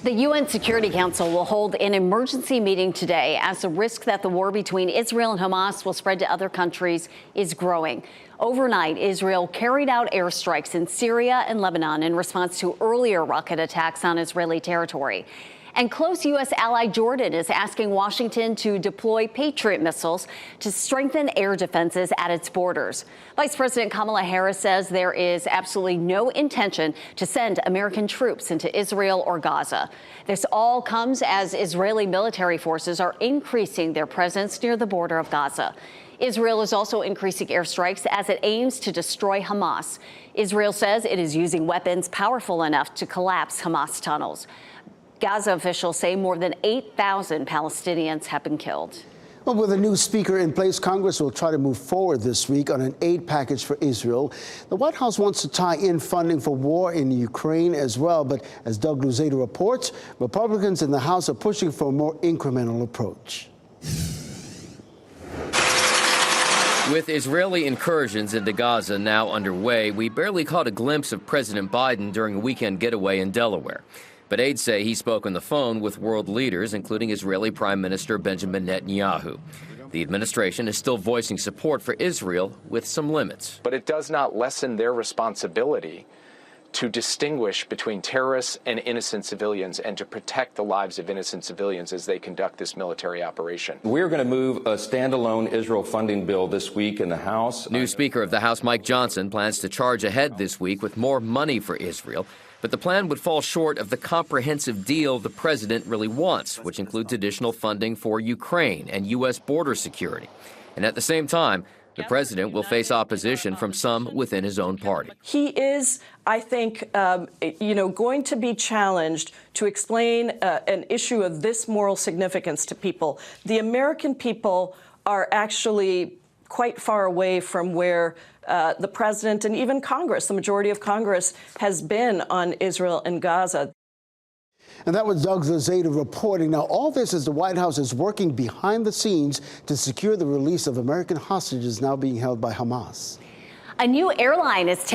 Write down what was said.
The UN Security Council will hold an emergency meeting today as the risk that the war between Israel and Hamas will spread to other countries is growing. Overnight, Israel carried out airstrikes in Syria and Lebanon in response to earlier rocket attacks on Israeli territory. And close U.S. ally Jordan is asking Washington to deploy Patriot missiles to strengthen air defenses at its borders. Vice President Kamala Harris says there is absolutely no intention to send American troops into Israel or Gaza. This all comes as Israeli military forces are increasing their presence near the border of Gaza. Israel is also increasing airstrikes as it aims to destroy Hamas. Israel says it is using weapons powerful enough to collapse Hamas tunnels. Gaza officials say more than 8,000 Palestinians have been killed. Well, with a new speaker in place, Congress will try to move forward this week on an aid package for Israel. The White House wants to tie in funding for war in Ukraine as well. But as Doug Luzada reports, Republicans in the House are pushing for a more incremental approach. With Israeli incursions into Gaza now underway, we barely caught a glimpse of President Biden during a weekend getaway in Delaware. But aides say he spoke on the phone with world leaders, including Israeli Prime Minister Benjamin Netanyahu. The administration is still voicing support for Israel with some limits. But it does not lessen their responsibility to distinguish between terrorists and innocent civilians and to protect the lives of innocent civilians as they conduct this military operation. We're going to move a standalone Israel funding bill this week in the House. New Speaker of the House Mike Johnson plans to charge ahead this week with more money for Israel. But the plan would fall short of the comprehensive deal the president really wants, which includes additional funding for Ukraine and U.S. border security. And at the same time, the president will face opposition from some within his own party. He is, I think, going to be challenged to explain an issue of this moral significance to people. The American people are actually quite far away from where the president and even Congress, the majority of Congress, has been on Israel and Gaza. And that was Doug Luzada reporting. Now, all this as the White House is working behind the scenes to secure the release of American hostages now being held by Hamas. A new airline is taking